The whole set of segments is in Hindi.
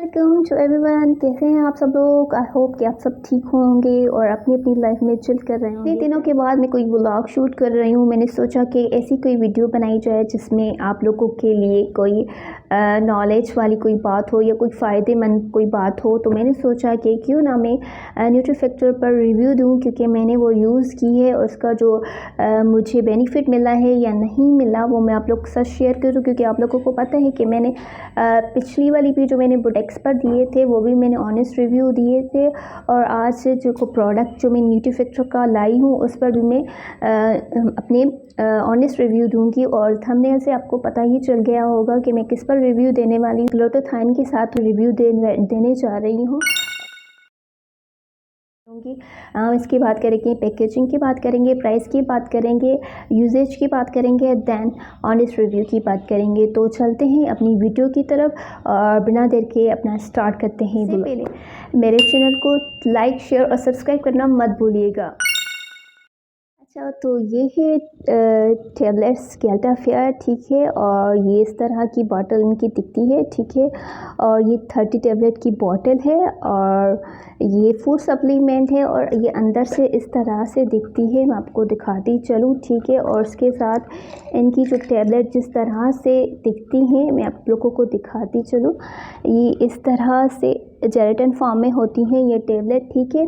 Welcome to everyone. कैसे हैं आप सब लोग? आई होप कि आप सब ठीक होंगे और अपनी अपनी लाइफ में चिल कर रहे होंगे। इतने दिनों के बाद मैं कोई व्लॉग शूट कर रही हूँ। मैंने सोचा कि ऐसी कोई वीडियो बनाई जाए जिसमें आप लोगों के लिए कोई नॉलेज वाली कोई बात हो या कोई फ़ायदेमंद कोई बात हो। तो मैंने सोचा कि क्यों ना मैं न्यूट्रीफैक्टर पर रिव्यू दूँ, क्योंकि मैंने वो यूज़ की है और उसका जो मुझे बेनिफिट मिला है या नहीं मिला वो मैं आप लोग के साथ शेयर करूँ। क्योंकि आप लोगों को पता है कि मैंने पिछली वाली भी जो मैंने बुटेक्स पर दिए थे वो भी मैंने ऑनेस्ट रिव्यू दिए थे, और आज से जो प्रोडक्ट जो मैं न्यूट्रीफैक्टर का लाई हूँ उस पर भी मैं अपने ऑनेस्ट रिव्यू दूंगी। और थंबनेल से आपको पता ही चल गया होगा कि मैं किस पर रिव्यू देने वाली हूँ। ग्लूटाथाइन के साथ रिव्यू देने जा रही हूँ। इसकी बात करेंगे, पैकेजिंग की बात करेंगे, प्राइस की बात करेंगे, यूजेज की बात करेंगे, दैन ऑनेस्ट रिव्यू की बात करेंगे। तो चलते हैं अपनी वीडियो की तरफ और बिना देर के अपना स्टार्ट करते हैं। पहले मेरे चैनल को लाइक, शेयर और सब्सक्राइब करना मत भूलिएगा। अच्छा, तो ये है टैबलेट्स गेल्टाफेयर, ठीक है। और ये इस तरह की बॉटल इनकी दिखती है, ठीक है। और ये 30 टैबलेट की बॉटल है और ये फूड सप्लीमेंट है और ये अंदर से इस तरह से दिखती है। मैं आपको दिखाती चलूँ, ठीक है। और उसके साथ इनकी जो टैबलेट जिस तरह से दिखती हैं मैं आप लोगों को दिखाती चलूँ। ये इस तरह से जेलेटिन फॉर्म में होती हैं ये टैबलेट, ठीक है।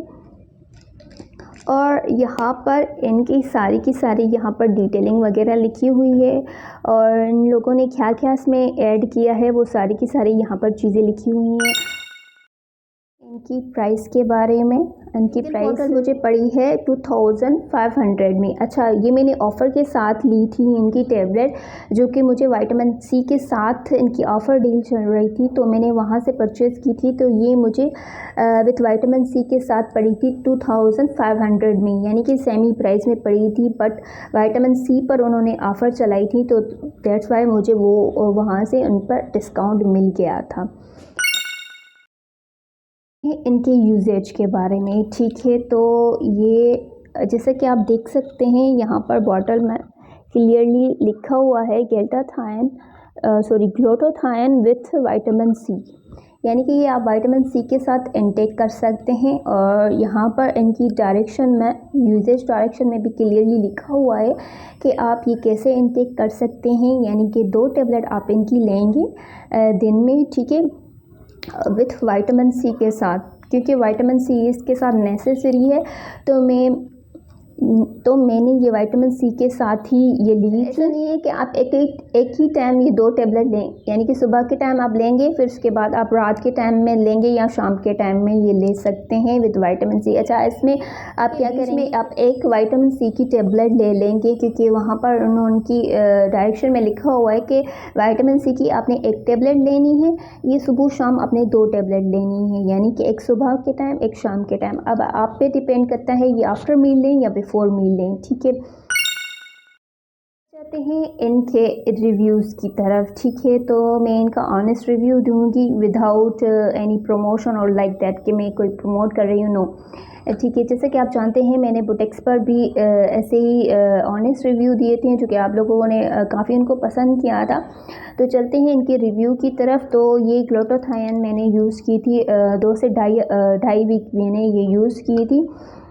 और यहाँ पर इनकी सारी की सारी यहाँ पर डिटेलिंग वगैरह लिखी हुई है और इन लोगों ने क्या क्या इसमें ऐड किया है वो सारी की सारी यहाँ पर चीज़ें लिखी हुई हैं। इनकी प्राइस के बारे में, इनकी प्राइस मुझे पड़ी है 2500 में। अच्छा, ये मैंने ऑफ़र के साथ ली थी इनकी टैबलेट, जो कि मुझे विटामिन सी के साथ इनकी ऑफ़र डील चल रही थी तो मैंने वहाँ से परचेज़ की थी। तो ये मुझे विथ विटामिन सी के साथ पड़ी थी 2500 में, यानी कि सेमी प्राइस में पड़ी थी। बट विटामिन सी पर उन्होंने ऑफ़र चलाई थी तो दैट्स वाई मुझे वो वहाँ से उन पर डिस्काउंट मिल गया था। इनके यूजेज के बारे में, ठीक है। तो ये जैसा कि आप देख सकते हैं यहाँ पर बॉटल में क्लियरली लिखा हुआ है ग्लूटाथाइन विथ विटामिन सी, यानी कि ये आप विटामिन सी के साथ इनटेक कर सकते हैं। और यहाँ पर इनकी डायरेक्शन में, यूजेज डायरेक्शन में भी क्लियरली लिखा हुआ है कि आप ये कैसे इनटेक कर सकते हैं। यानी कि 2 टैबलेट आप इनकी लेंगे दिन में, ठीक है, विथ विटामिन सी के साथ, क्योंकि विटामिन सी इसके साथ नेसेसरी है। तो मैंने ये विटामिन सी के साथ ही ये ली थी। ऐसा नहीं है कि आप एक ही टाइम ये 2 टैबलेट लें, यानी कि सुबह के टाइम आप लेंगे फिर उसके बाद आप रात के टाइम में लेंगे या शाम के टाइम में ये ले सकते हैं विद विटामिन सी। अच्छा, इसमें आप क्या करेंगे, आप एक विटामिन सी की टैबलेट ले लेंगे, क्योंकि वहाँ पर उनकी डायरेक्शन में लिखा हुआ है कि विटामिन सी की आपने एक टैबलेट लेनी है, ये सुबह शाम आपने 2 टैबलेट लेनी है, यानी कि एक सुबह के टाइम एक शाम के टाइम। अब आप पे डिपेंड करता है ये आफ्टर मील लें या बिफोर मील लें, ठीक है। जाते हैं इनके रिव्यूज़ की तरफ, ठीक है। तो मैं इनका ऑनेस्ट रिव्यू दूंगी विदाउट एनी प्रमोशन और लाइक दैट कि मैं कोई प्रमोट कर रही हूँ, नो, ठीक है। जैसे कि आप जानते हैं मैंने बुटेक्स पर भी ऐसे ही ऑनेस्ट रिव्यू दिए थे जो कि आप लोगों ने काफ़ी उनको पसंद किया था। तो चलते हैं इनके रिव्यू की तरफ। तो ये ग्लूटाथाइन मैंने यूज़ की थी 2 से ढाई वीक मैंने ये यूज़ की थी,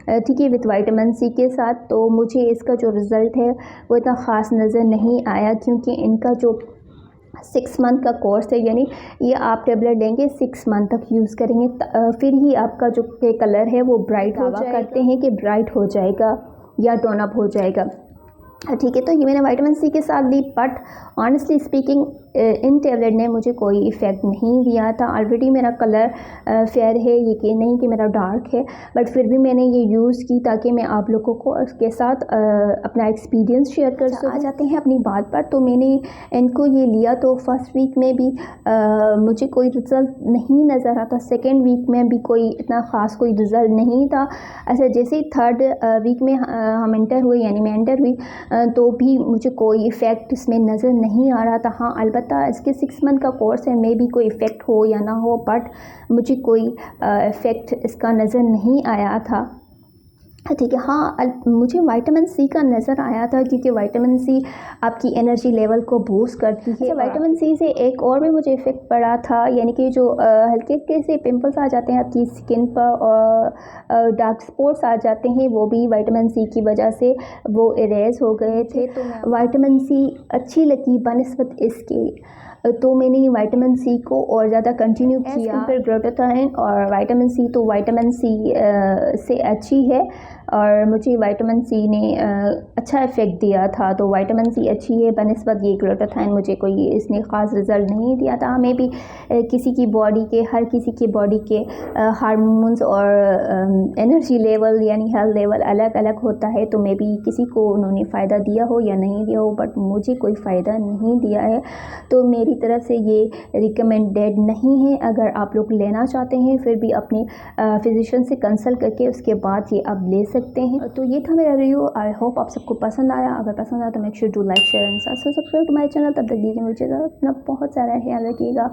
ठीक है, विथ विटामिन सी के साथ। तो मुझे इसका जो रिज़ल्ट है वो इतना ख़ास नज़र नहीं आया, क्योंकि इनका जो 6 मंथ का कोर्स है, यानी ये आप टैबलेट लेंगे 6 मंथ तक यूज़ करेंगे, फिर ही आपका जो कलर है वो ब्राइट हो जाएगा। करते हैं कि ब्राइट हो जाएगा या टोन अप हो जाएगा, ठीक है। तो ये मैंने विटामिन सी के साथ ली, बट ऑनेस्टली स्पीकिंग इन टैबलेट ने मुझे कोई इफ़ेक्ट नहीं दिया था। ऑलरेडी मेरा कलर फेयर है, ये नहीं कि मेरा डार्क है, बट फिर भी मैंने ये यूज़ की ताकि मैं आप लोगों को उसके साथ अपना एक्सपीरियंस शेयर कर सकूं। आ जाते हैं अपनी बात पर। तो मैंने इनको ये लिया तो फर्स्ट वीक में भी मुझे कोई रिज़ल्ट नहीं नज़र आता, सेकेंड वीक में भी कोई इतना ख़ास कोई रिज़ल्ट नहीं था। अच्छा, जैसे ही थर्ड वीक में हम एंटर हुए, यानी मैं एंटर हुई, तो भी मुझे कोई इफ़ेक्ट इसमें नज़र नहीं आ रहा था। हाँ, अलबत्ता इसके 6 मंथ का कोर्स है, मे भी कोई इफ़ेक्ट हो या ना हो, बट मुझे कोई इफ़ेक्ट इसका नज़र नहीं आया था। ठीक है, हाँ, मुझे विटामिन सी का नज़र आया था क्योंकि विटामिन सी आपकी एनर्जी लेवल को बूस्ट करती है। अच्छा, विटामिन सी से एक और भी मुझे इफ़ेक्ट पड़ा था, यानी कि जो हल्के-हल्के से पिंपल्स आ जाते हैं आपकी स्किन पर और डार्क स्पॉट्स आ जाते हैं, वो भी विटामिन सी की वजह से वो इरेज़ हो गए थे। तो विटामिन सी अच्छी लगी बनिस्बत इसके, तो मैंने विटामिन सी को और ज़्यादा कंटिन्यू किया। फिर ग्लूटाथाइन और विटामिन सी, तो विटामिन सी से अच्छी है और मुझे विटामिन सी ने अच्छा इफ़ेक्ट दिया था। तो विटामिन सी अच्छी है बनिस्बत ये ग्लूटाथाइन मुझे कोई इसने ख़ास रिज़ल्ट नहीं दिया था। हमें भी किसी की बॉडी के, हर किसी की बॉडी के हार्मोन्स और एनर्जी लेवल यानी हेल्थ लेवल अलग अलग होता है, तो मे बी किसी को उन्होंने फ़ायदा दिया हो या नहीं दिया हो, बट मुझे कोई फ़ायदा नहीं दिया है, तो मेरी तरफ से ये रिकमेंडेड नहीं है। अगर आप लोग लेना चाहते हैं फिर भी अपने फिजिशियन से कंसल्ट करके उसके बाद ये आप ले सकते हैं। तो ये था मेरा रिव्यू। आई होप आप सबको पसंद आया। अगर पसंद आया तो make sure to like share and subscribe to my channel. तब तक दीजिए मुझे अपना बहुत सारा ख्याल रखिएगा।